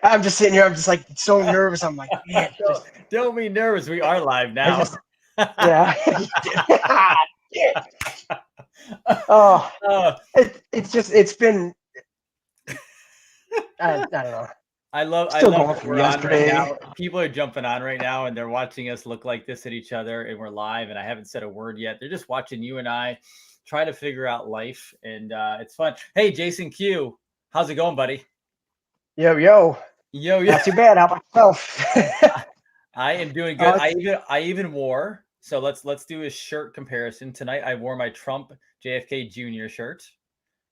I'm just sitting here. I'm just like so nervous. I'm like, man, Don't be nervous. We are live I now. just, yeah. Oh, Uh, it's been, I don't know. I Still love going that from we're on right yesterday. now. People are jumping on right now and they're watching us look like this at each other and we're live and I haven't said a word yet. They're just watching you and I try to figure out life and it's fun. Hey, Jason Q, how's it going, buddy? Yo, Yo. not too bad. How about yourself? I am doing good. Oh, it's, I even wore, so let's do a shirt comparison. Tonight I wore my Trump JFK Jr. shirt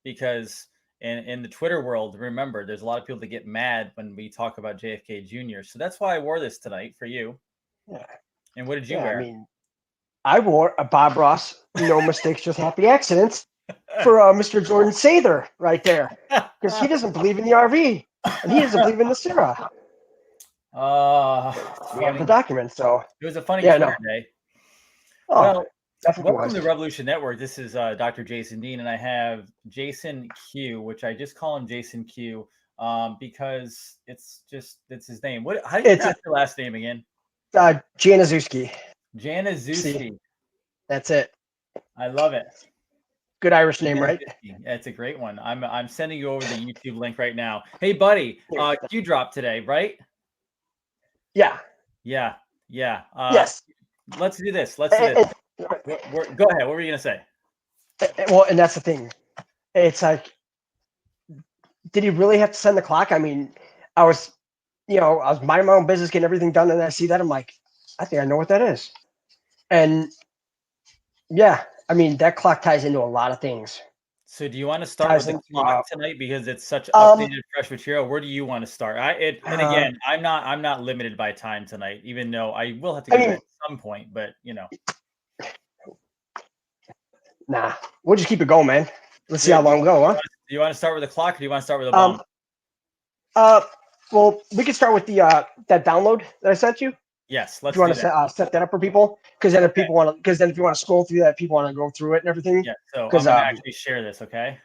because in the Twitter world, remember, there's a lot of people that get mad when we talk about JFK Jr. So that's why I wore this tonight for you. yeah, And what did you yeah. I wear? mean, I wore a Bob Ross, no mistakes, just happy accidents for Mr. Jordan Sather right there, because he doesn't believe in the RV and he doesn't believe in the Sarah. It's We have the funny. document, so It was a funny yeah, Twitter no. day. Oh, Well, definitely welcome was. to Revolution Network. This is Dr. Jason Dean, and I have Jason Q, which I just call him Jason Q because it's his name. How do you It's pronounce your last name again? Januszewski. See, Januszewski. that's it. I love it. Good Irish name, right? Januszewski. It's a great one. I'm sending you over the YouTube link right now. Hey, buddy, Q drop today, right? Yeah. Yeah, yeah. Yes. Let's do this. Let's do And, this. Go ahead. What were you gonna say? well, and that's the thing. It's like, did he really have to send the clock? I mean, I was, I was minding my own business, getting everything done, and I see that I'm like, I think I know what that is. And yeah, I mean, that clock ties into a lot of things. So do you want to start with Ties the into, clock tonight because it's such um, updated, fresh material? Where do you want to start? And uh, again, I'm not limited by time tonight, even though I will have to I go to bed mean, at some point. But you know, nah, we'll just keep it going, man. Let's see do, how do you, long we go, huh? do you want to start with the clock, or do you want to start with a bomb? Um, uh, well, we can start with the that download that I sent you. Yes, If let's you want do to that. set that up for people, because then if Okay. people want to, because then if you want to scroll through that, people want to go through it and everything. Yeah. So I'm Because going to actually share this. Okay.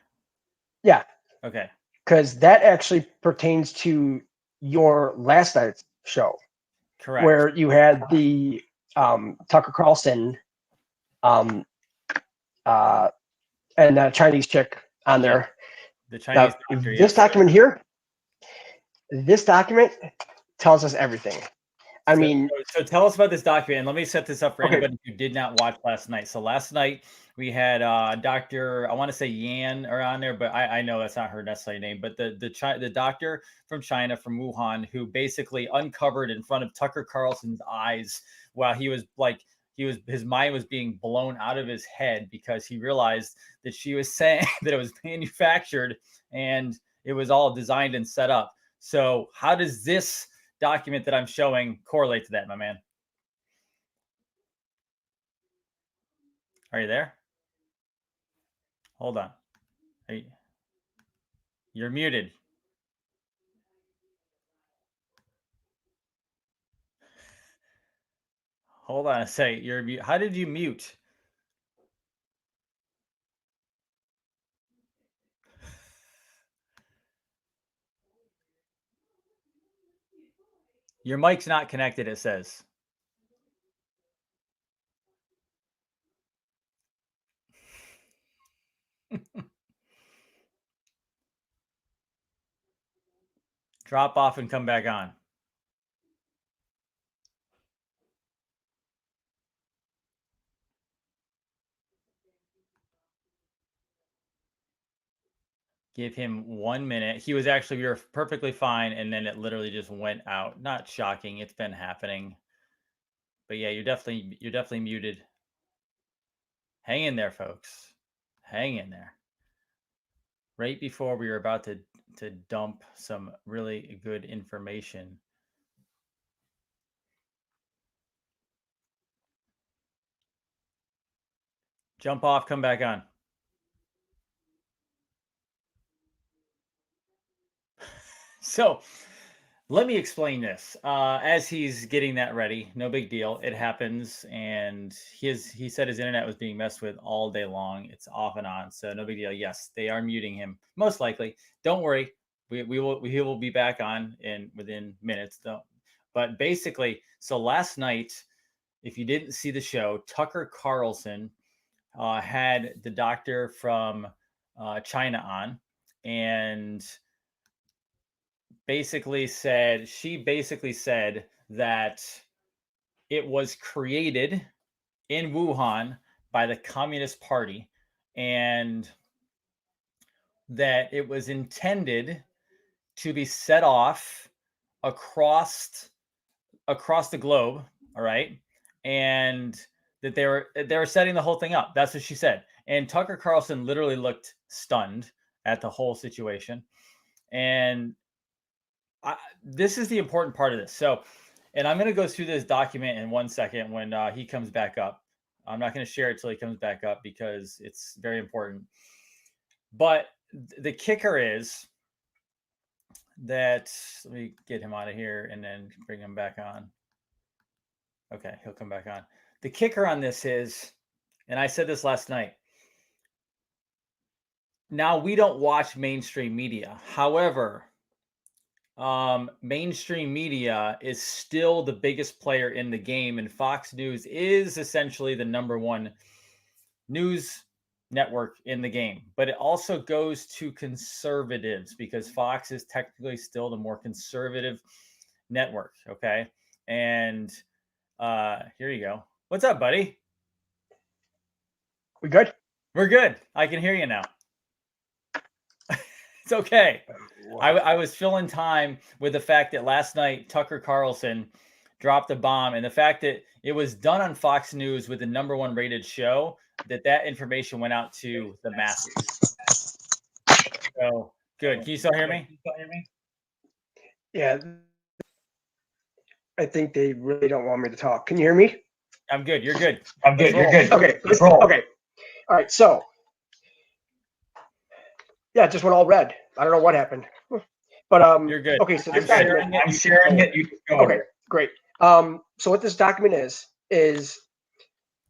yeah, Okay. because that actually pertains to your last night's show Correct. where you had the Tucker Carlson um, uh, and that Chinese chick on Yes. there. The Chinese Now, doctor. this Yes. document here, this document tells us everything. I So, mean, so tell us about this document, and let me set this up for okay, anybody who did not watch last night. So last night we had Doctor, I want to say Yan are on there, but I know that's not her necessary name. But the doctor from China, from Wuhan, who basically uncovered in front of Tucker Carlson's eyes while he was like his mind was being blown out of his head because he realized that she was saying that it was manufactured and it was all designed and set up. So how does this document that I'm showing correlate to that, my man? Are you there? Hold on. You're muted. Hold on a second. How did you mute? Your mic's not connected, it says. Drop off and come back on. Give him 1 minute. We were perfectly fine, and then it literally just went out. Not shocking. It's been happening. But yeah, you're definitely muted. Hang in there, folks. Hang in there. Right before we were about to dump some really good information. Jump off, come back on. So let me explain this. As he's getting that ready, no big deal. It happens, and he said his internet was being messed with all day long. It's off and on, so no big deal. Yes, they are muting him, most likely. Don't worry, he will be back on within minutes though. But basically, so last night, if you didn't see the show, Tucker Carlson had the doctor from China on, and basically said that it was created in Wuhan by the Communist Party, and that it was intended to be set off across the globe. All right, and that they were setting the whole thing up. That's what she said. And Tucker Carlson literally looked stunned at the whole situation. And this is the important part of this. So, and I'm going to go through this document in 1 second when he comes back up. I'm not going to share it till he comes back up because it's very important. But the kicker is that, let me get him out of here and then bring him back on. Okay, he'll come back on. The kicker on this is, and I said this last night, now we don't watch mainstream media. However, mainstream media is still the biggest player in the game, and Fox News is essentially the #1 news network in the game. But it also goes to conservatives because Fox is technically still the more conservative network. Okay, and here you go. What's up, buddy? We good? We're good. I can hear you now. It's okay. I was filling time with the fact that last night Tucker Carlson dropped a bomb, and the fact that it was done on Fox News with the #1 rated show, that information went out to the masses. So good. Can you still hear me? Yeah. I think they really don't want me to talk. Can you hear me? I'm good. You're good. I'm good. You're good. Okay. Let's roll. Okay. All right. So, yeah, it just went all red. I don't know what happened. But You're good. Okay, so this I'm sharing it. You go. Okay, great. So what this document is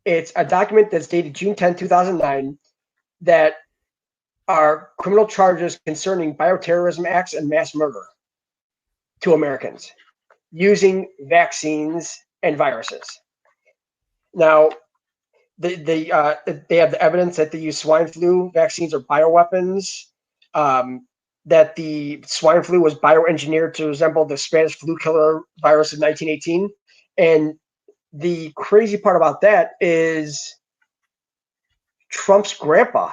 it's a document that's dated June 10, 2009 that are criminal charges concerning bioterrorism acts and mass murder to Americans using vaccines and viruses. Now, they have the evidence that they use swine flu vaccines or bioweapons, that the swine flu was bioengineered to resemble the Spanish flu killer virus of 1918. And the crazy part about that is Trump's grandpa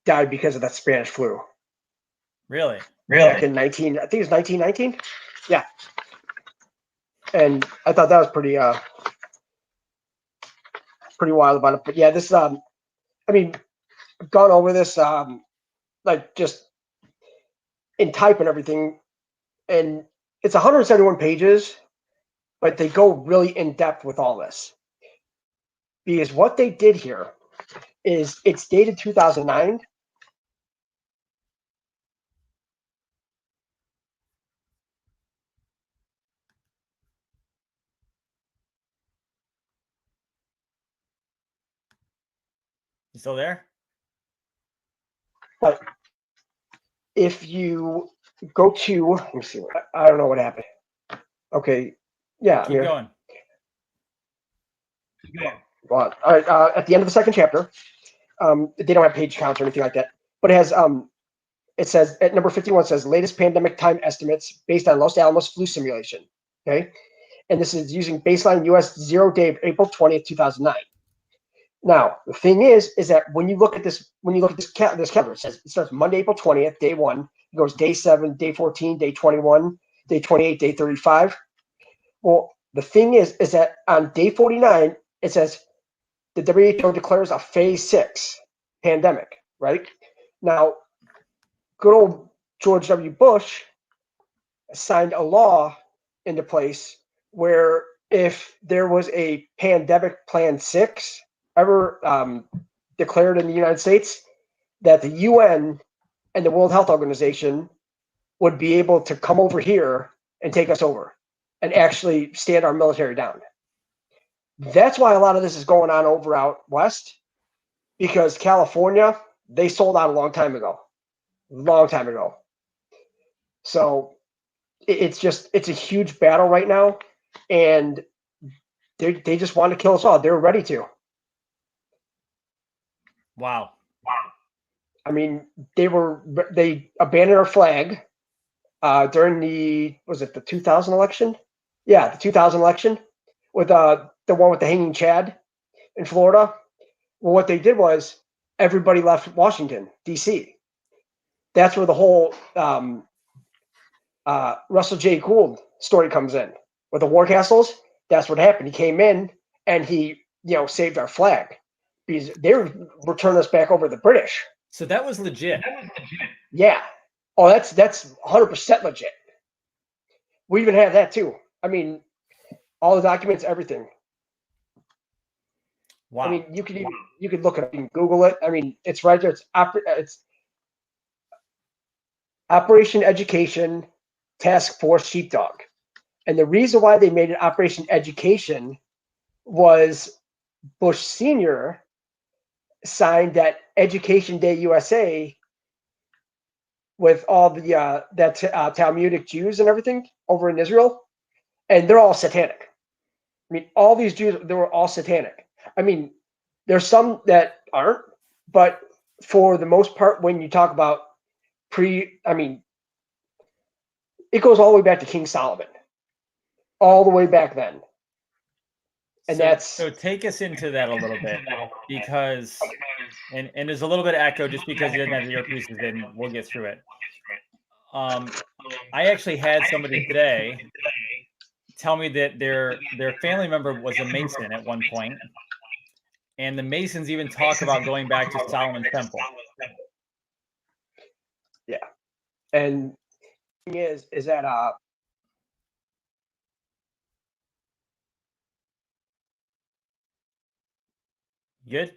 died because of that Spanish flu. Really? Back in I think it was 1919. Yeah. And I thought that was pretty wild about it. But yeah, this I mean, I've gone over this like just in type and everything, and it's 171 pages, but they go really in depth with all this. Because what they did here is it's dated 2009. You still there? But if you go to, let me see, I don't know what happened. Okay, yeah, Keep going. Well, at the end of the second chapter, they don't have page counts or anything like that, but it has it says at number 51 says latest pandemic time estimates based on Los Alamos flu simulation. Okay, and this is using baseline US 0 day of April 20th, 2009. Now the thing is that when you look at this calendar, it says it starts Monday, April 20th, day 1. It goes day 7, day 14, day 21, day 28, day 35. Well, the thing is that on day 49, it says the WHO declares a phase 6 pandemic, right? Now, good old George W. Bush signed a law into place where if there was a pandemic plan 6 ever declared in the United States, that the UN and the World Health Organization would be able to come over here and take us over and actually stand our military down. That's why a lot of this is going on over out west, because California, they sold out a long time ago. So it's a huge battle right now, and they just want to kill us all. They're ready to. Wow. I mean, they abandoned our flag during the 2000 election? Yeah, the 2000 election with the one with the hanging Chad in Florida. Well, what they did was everybody left Washington D.C. That's where the whole Russell J. Gould story comes in with the war castles. That's what happened. He came in and he saved our flag because they were turning us back over to the British. So that was legit. Yeah. Oh, that's 100% legit. We even have that too. I mean, all the documents, everything. Wow. I mean, you could look it up, you can Google it. I mean, it's right there. It's Operation Education Task Force Sheepdog, and the reason why they made it Operation Education was Bush Sr. signed that Education Day USA with all the Talmudic Jews and everything over in Israel, and they're all satanic. I mean, all these Jews, they were all satanic. I mean, there's some that aren't, but for the most part, when you talk about it goes all the way back to King Solomon, all the way back then. And so take us into that a little bit, because and there's a little bit of echo just because you didn't have the earpieces in. We'll get through it. I actually had somebody today tell me that their family member was a Mason at one point, and the Masons even talk about going back to Solomon's Temple. Yeah, and the thing is that Good.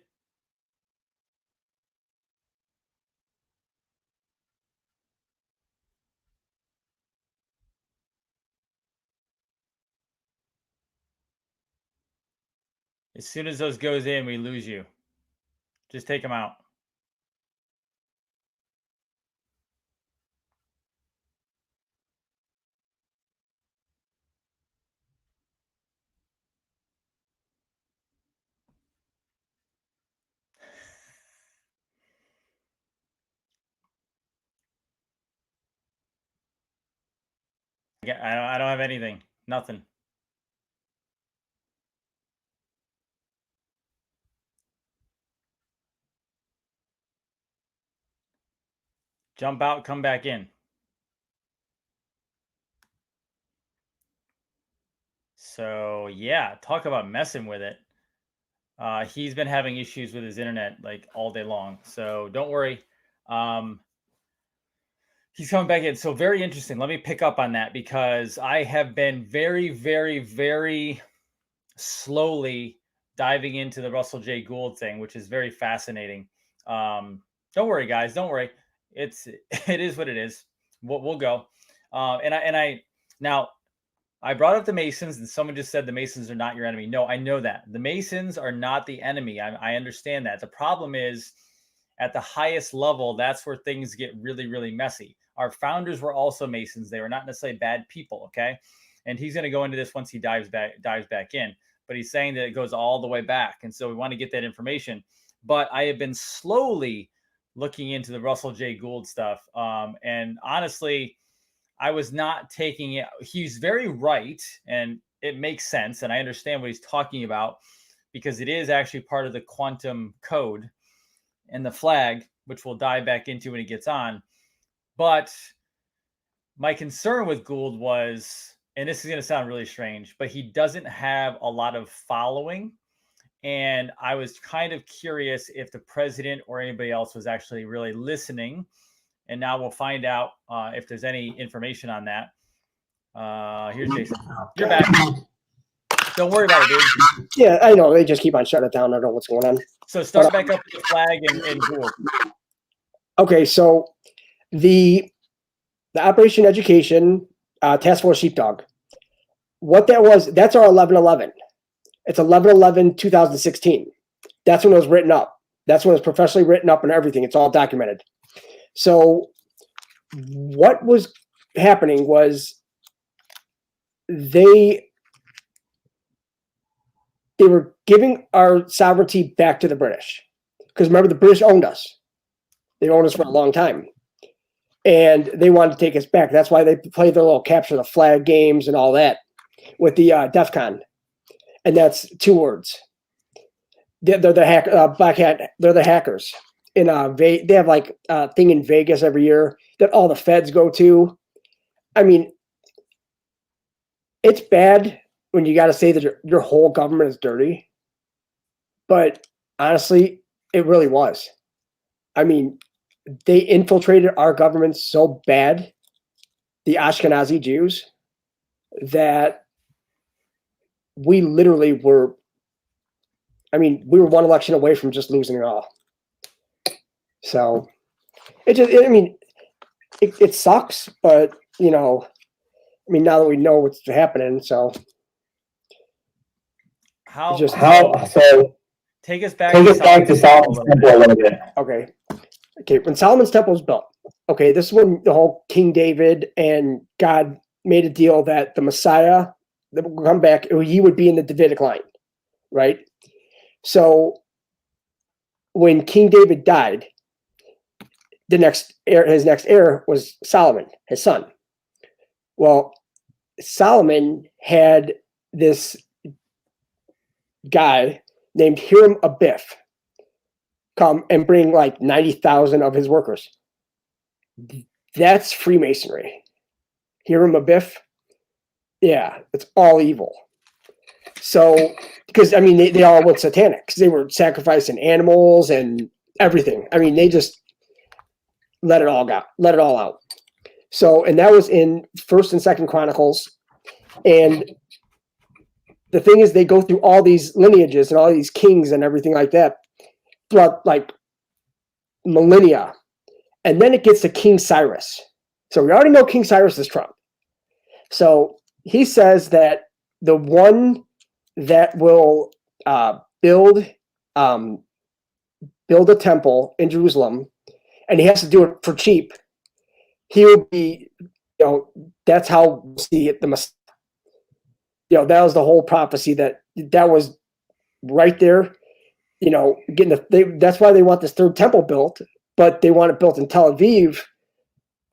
As soon as those goes in, we lose you. Just take them out. I don't have anything. Nothing. Jump out, come back in. So yeah, talk about messing with it. He's been having issues with his internet like all day long. So don't worry. He's coming back in. So very interesting. Let me pick up on that because I have been very, very, very slowly diving into the Russell J. Gould thing, which is very fascinating. Don't worry, guys. Don't worry. It is what it is. We'll go. Now I brought up the Masons, and someone just said the Masons are not your enemy. No, I know that the Masons are not the enemy. I understand that. The problem is at the highest level, that's where things get really, really messy. Our founders were also Masons. They were not necessarily bad people. Okay. And he's going to go into this once he dives back in, but he's saying that it goes all the way back. And so we want to get that information, but I have been slowly looking into the Russell J. Gould stuff. And honestly, I was not taking it. He's very right. And it makes sense. And I understand what he's talking about because it is actually part of the quantum code and the flag, which we'll dive back into when he gets on. But my concern with Gould was, and this is going to sound really strange, but he doesn't have a lot of following. And I was kind of curious if the president or anybody else was actually really listening. And now we'll find out if there's any information on that. Here's Jason. You're back. Don't worry about it, dude. Yeah, I know. They just keep on shutting it down. I don't know what's going on. So start back up with the flag and Gould. Okay, so the Operation Education Task Force Sheepdog. What that was, that's our 11/11. It's 11/11/2016. That's when it was written up. That's when it was professionally written up and everything. It's all documented. So what was happening was they were giving our sovereignty back to the British. Because remember, the British owned us. They owned us for a long time. And they wanted to take us back. That's why they played their little capture the flag games and all that with the DEF CON. And that's 2 words. They're the Black Hat. They're the hackers. In they have like a thing in Vegas every year that all the feds go to. I mean, it's bad when you got to say that your whole government is dirty. But honestly, it really was. I mean, they infiltrated our government so bad, the Ashkenazi Jews, that we literally were, I mean, we were 1 election away from just losing it all. So it sucks, but you know, I mean, now that we know what's happening, so take us back to Solomon's Temple a little bit. Okay. When Solomon's Temple was built, okay, this is when the whole King David and God made a deal that the Messiah that would come back, he would be in the Davidic line, right? So when King David died, his next heir was Solomon, his son. Well, Solomon had this guy named Hiram Abiff come and bring like 90,000 of his workers. That's Freemasonry. Hiram Abiff, yeah, it's all evil. So, because I mean, they all went satanic because they were sacrificing animals and everything. I mean, they just let it all out. So, and that was in 1st and 2nd Chronicles. And the thing is, they go through all these lineages and all these kings and everything like that throughout like millennia. And then it gets to King Cyrus. So we already know King Cyrus is Trump. So he says that the one that will build a temple in Jerusalem, and he has to do it for cheap, he will be, you know, that's how we'll see it. You know, that was the whole prophecy that was right there. You know, that's why they want this 3rd temple built, but they want it built in Tel Aviv.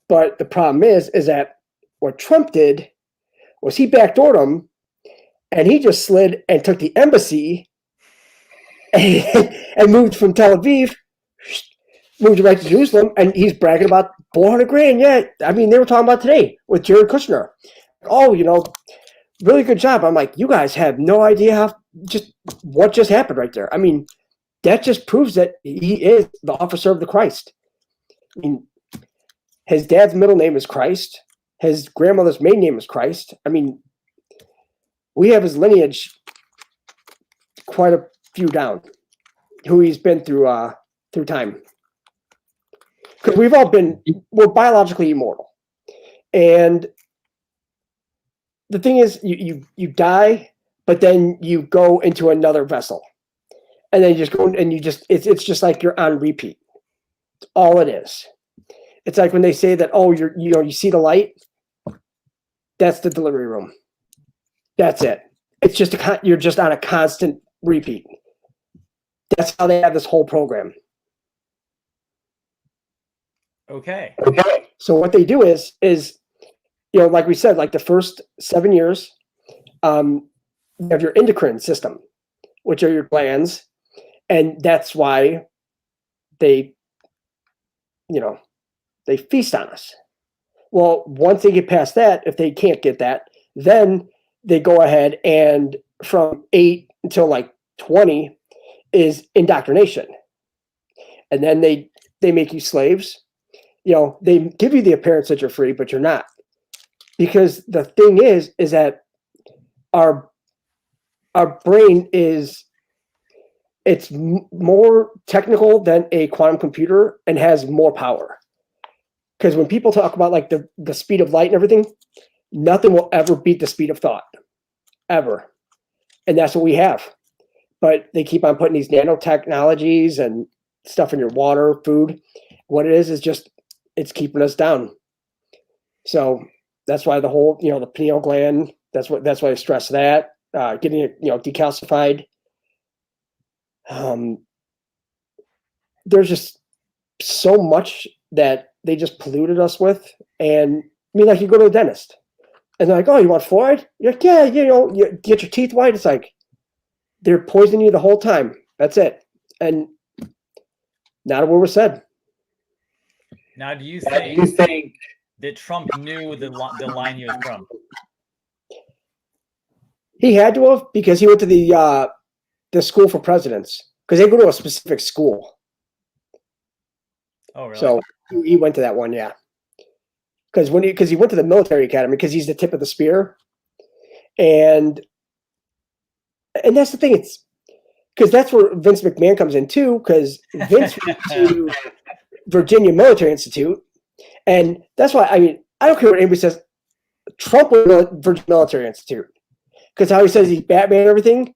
But the problem is that what Trump did was he backdoored him, and he just slid and took the embassy and moved from Tel Aviv, moved right to Jerusalem, and he's bragging about $400,000. Yeah, I mean, they were talking about today with Jared Kushner. Oh, you know, really good job. I'm like, you guys have no idea what just happened right there. I mean, that just proves that he is the officer of the Christ. I mean, his dad's middle name is Christ. His grandmother's maiden name is Christ. I mean, we have his lineage quite a few down, who he's been through time. Because we're biologically immortal. And the thing is, you die, but then you go into another vessel. And then you just go and it's just like you're on repeat. It's all it is. It's like when they say that, oh, you see the light. That's the delivery room. That's it. It's just you're just on a constant repeat. That's how they have this whole program. Okay. So what they do is, you know, like we said, like the first 7 years, you have your endocrine system, which are your glands. And that's why they feast on us. Well, once they get past that, if they can't get that, then they go ahead and from 8 until like 20 is indoctrination. And then they make you slaves. You know, they give you the appearance that you're free, but you're not. Because the thing is that our brain it's more technical than a quantum computer and has more power. Because when people talk about like the speed of light and everything, nothing will ever beat the speed of thought, ever. And that's what we have. But they keep on putting these nanotechnologies and stuff in your water, food. What it is just, it's keeping us down. So that's why the whole, the pineal gland. That's why I stress that getting it, decalcified. There's just so much that they just polluted us with, and I mean, like you go to the dentist, and they're like, "Oh, you want fluoride?" You're like, "Yeah, you get your teeth white." It's like they're poisoning you the whole time. That's it, and not a word was said. Now, do you think that Trump knew the line he was from? He had to have, because he went to the school for presidents, because they go to a specific school. Oh, really? So he went to that one, yeah. Because he went to the military academy, because he's the tip of the spear, and that's the thing. It's because that's where Vince McMahon comes in too. Because Vince went to Virginia Military Institute, and that's why I don't care what anybody says. Trump went to Virginia Military Institute, because how he says he's Batman and everything.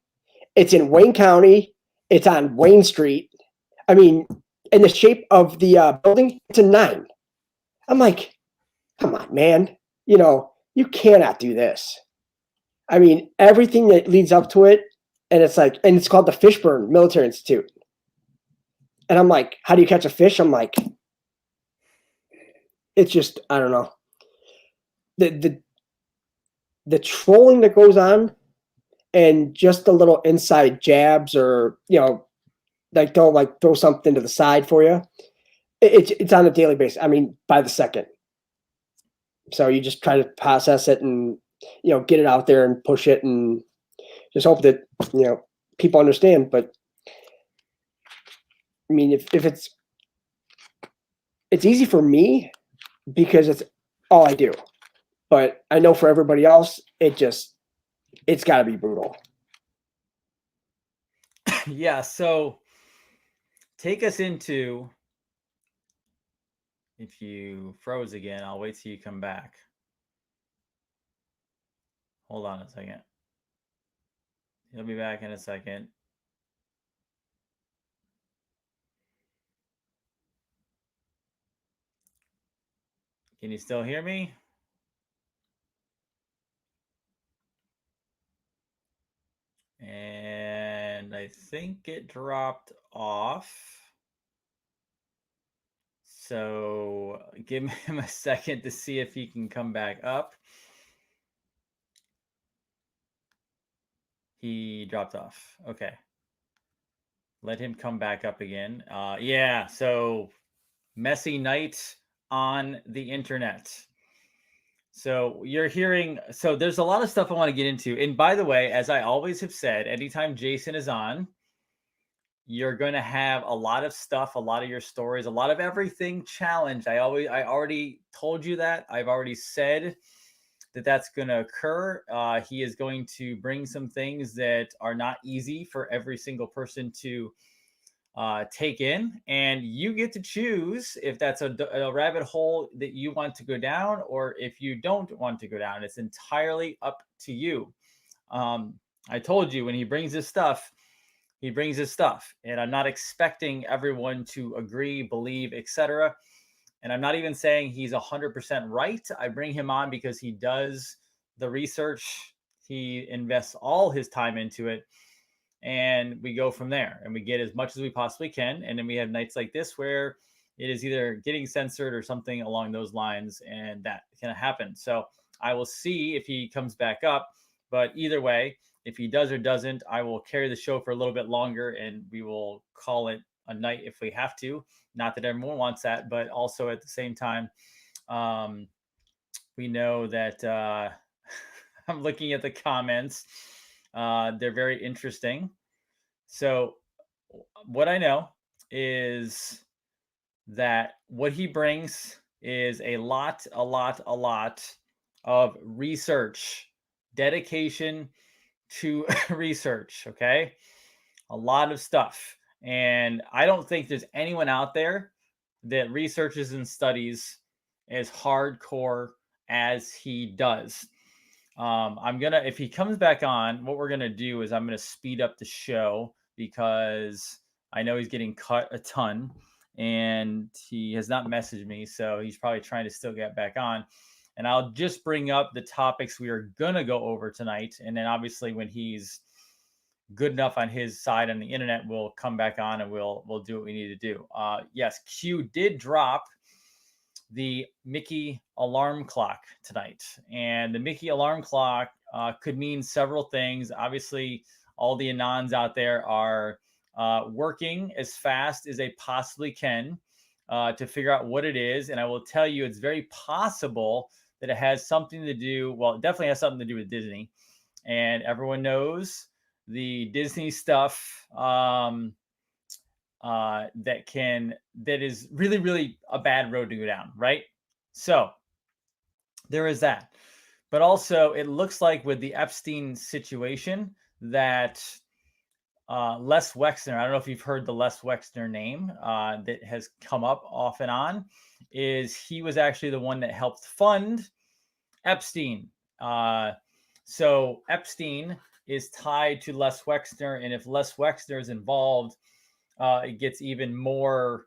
It's in Wayne County. It's on Wayne Street. I mean, and the shape of the building, it's a 9. I'm like, come on, man. You cannot do this. I mean, everything that leads up to it, and it's called the Fishburne Military Institute. And I'm like, how do you catch a fish? I'm like, it's just, I don't know. The trolling that goes on, and just the little inside jabs, or like don't like throw something to the side for you. It's on a daily basis. I mean, by the second. So you just try to process it and get it out there and push it, and just hope that people understand. But I mean, if it's easy for me because it's all I do, but I know for everybody else, it's got to be brutal. Yeah. So take us into. If you froze again, I'll wait till you come back. Hold on a second. He'll be back in a second. Can you still hear me? And I think it dropped off. So give him a second to see if he can come back up. He dropped off. Okay. Let him come back up again. Yeah, so messy night on the internet. So you're hearing, so there's a lot of stuff I want to get into. And by the way, as I always have said, anytime Jason is on, you're going to have a lot of stuff, a lot of your stories, a lot of everything challenged. I already told you that. I've already said that that's going to occur. He is going to bring some things that are not easy for every single person to take in, and you get to choose if that's a rabbit hole that you want to go down, or if you don't want to go down. It's entirely up to you. I told you, when he brings his stuff, he brings his stuff, and I'm not expecting everyone to agree, believe, etc. And I'm not even saying he's 100% right. I bring him on because he does the research. He invests all his time into it, and we go from there, and we get as much as we possibly can. And then we have nights like this where it is either getting censored or something along those lines, and that can happen. So I will see if he comes back up, but either way, if he does or doesn't, I will carry the show for a little bit longer, and we will call it a night if we have to. Not that everyone wants that, but also at the same time, we know that I'm looking at the comments. They're very interesting. So what I know is that what he brings is a lot of research, dedication to research. Okay. A lot of stuff. And I don't think there's anyone out there that researches and studies as hardcore as he does. If he comes back on, what we're gonna do is I'm gonna speed up the show, because I know he's getting cut a ton, and he has not messaged me, so he's probably trying to still get back on. and I'll just bring up the topics we are going to go over tonight. And then obviously when he's good enough on his side on the internet, we'll come back on and we'll do what we need to do. Yes, Q did drop the Mickey alarm clock tonight, and the Mickey alarm clock could mean several things. Obviously, all the Anons out there are working as fast as they possibly can to figure out what it is. And I will tell you, it's very possible that it has something to do, well, it definitely has something to do with Disney. And everyone knows the Disney stuff that is really, really a bad road to go down, right? So there is that. But also, it looks like with the Epstein situation that Les Wexner, I don't know if you've heard the Les Wexner name that has come up off and on, is he was actually the one that helped fund Epstein. So Epstein is tied to Les Wexner, and if Les Wexner is involved, it gets even more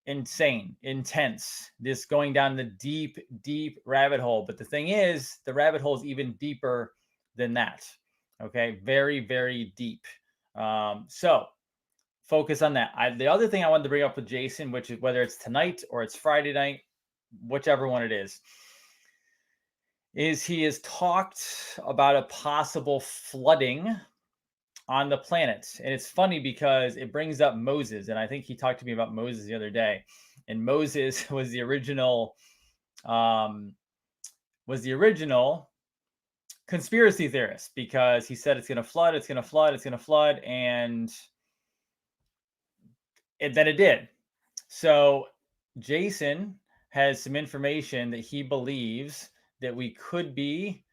insane, intense. This going down the deep, deep rabbit hole. But the thing is, the rabbit hole is even deeper than that. Okay, very, very deep. So focus on that. The other thing I wanted to bring up with Jason, which is whether it's tonight or it's Friday night, whichever one it is he has talked about a possible flooding on the planet. And it's funny because it brings up Moses. And I think he talked to me about Moses the other day. And Moses was the original conspiracy theorist, because he said it's going to flood, it's going to flood, it's going to flood. And then it did. So Jason has some information that he believes that we could be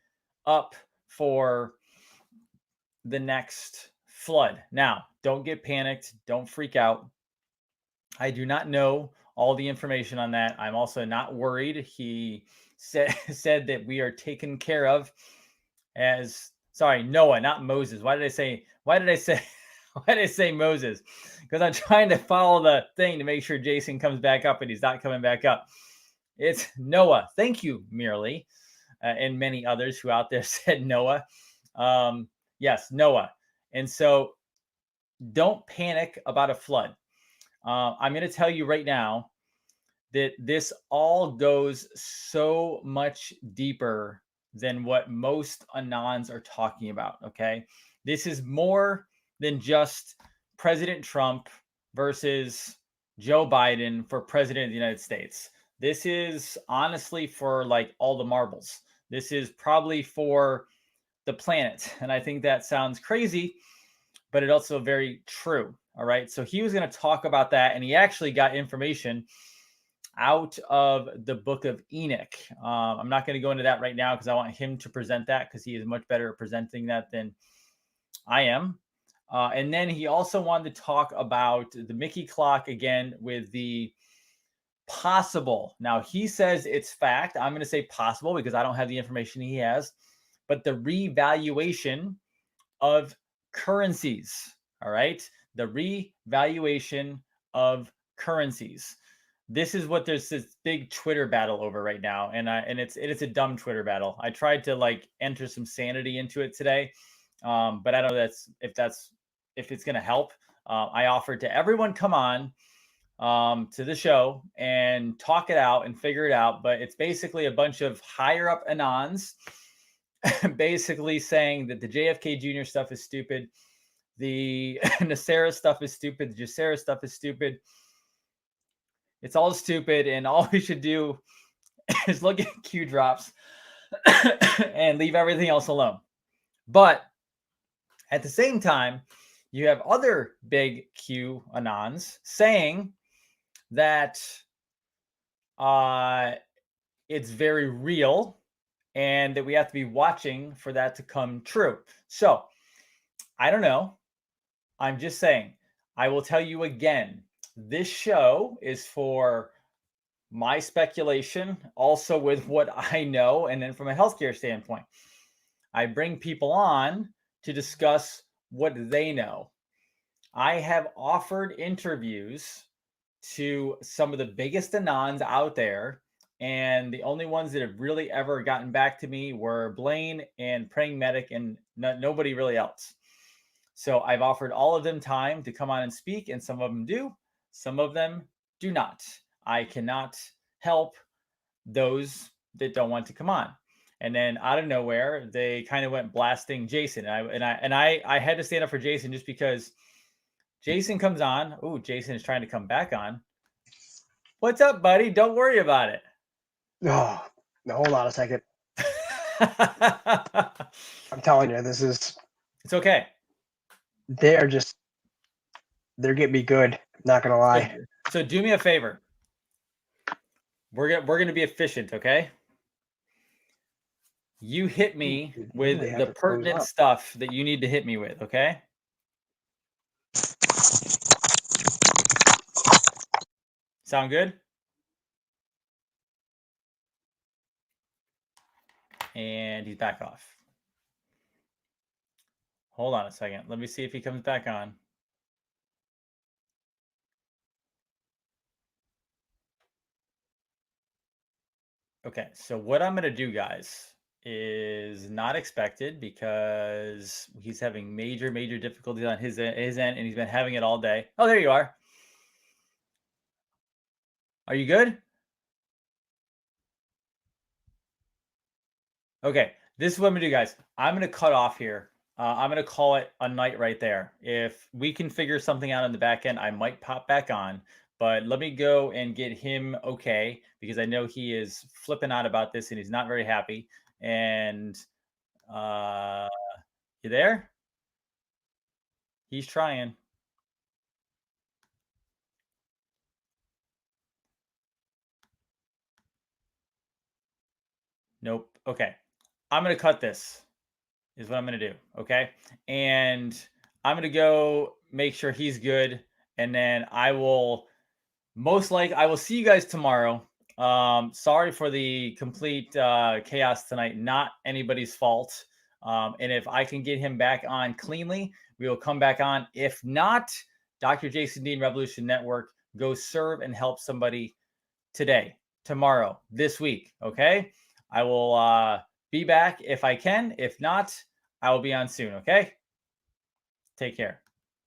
up for the next flood. Now, don't get panicked. Don't freak out. I do not know all the information on that. I'm also not worried. He said that we are taken care of as, sorry, Noah, not Moses. Why did I say Moses? Because I'm trying to follow the thing to make sure Jason comes back up, and he's not coming back up. It's Noah. Thank you, Merely, and many others who out there said Noah. Yes, Noah. And so don't panic about a flood. I'm going to tell you right now that this all goes so much deeper than what most Anons are talking about, okay? This is more than just President Trump versus Joe Biden for president of the United States. This is honestly for like all the marbles. This is probably for the planet. And I think that sounds crazy, but it's also very true. All right. So he was going to talk about that. And he actually got information out of the book of Enoch. I'm not going to go into that right now because I want him to present that, because he is much better at presenting that than I am. And then he also wanted to talk about the Mickey clock again with the possible. Now he says it's fact. I'm going to say possible because I don't have the information he has, but the revaluation of currencies. All right. The revaluation of currencies. This is what there's this big Twitter battle over right now. And it's a dumb Twitter battle. I tried to like enter some sanity into it today. But I don't know if it's going to help. I offered to everyone come on to the show and talk it out and figure it out. But it's basically a bunch of higher up Anons basically saying that the JFK Jr. stuff is stupid. The Nasera stuff is stupid. The Jacera stuff is stupid. It's all stupid. And all we should do is look at Q drops and leave everything else alone. But at the same time, you have other big Q Anons saying that it's very real and that we have to be watching for that to come true. So I don't know. I'm just saying, I will tell you again, this show is for my speculation, also with what I know, and then from a healthcare standpoint. I bring people on to discuss what they know. I have offered interviews to some of the biggest Anons out there And the only ones that have really ever gotten back to me were Blaine and Praying Medic, and nobody really else. So I've offered all of them time to come on and speak, and some of them do, some of them do not. I cannot help those that don't want to come on. And then out of nowhere, they kind of went blasting Jason. I had to stand up for Jason just because Jason comes on. Oh, Jason is trying to come back on. What's up, buddy? Don't worry about it. Oh, no, hold on a second. I'm telling you, this is. It's okay. They're getting me good. Not gonna lie. So do me a favor. We're gonna be efficient, okay? You hit me with really have the to close pertinent up. stuff that you need to hit me with, okay? Sound good? And he's back off. Hold on a second. Let me see if he comes back on. Okay, so what I'm going to do, guys, is not expected because he's having major difficulties on his end, and he's been having it all day. Oh, there you are. Are you good? Okay, this is what I'm going to do, guys. I'm going to cut off here. I'm going to call it a night right there. If we can figure something out on the back end, I might pop back on. But let me go and get him okay, because I know he is flipping out about this and he's not very happy. And you there? He's trying. Nope. Okay. I'm going to cut this is what I'm going to do. Okay. And I'm going to go make sure he's good. And then I will I will see you guys tomorrow. Sorry for the complete chaos tonight. Not anybody's fault. And if I can get him back on cleanly, we will come back on. If not, Dr. Jason Dean Revolution Network, go serve and help somebody today, tomorrow, this week. Okay. I will be back if I can. If not, I will be on soon. Okay. Take care.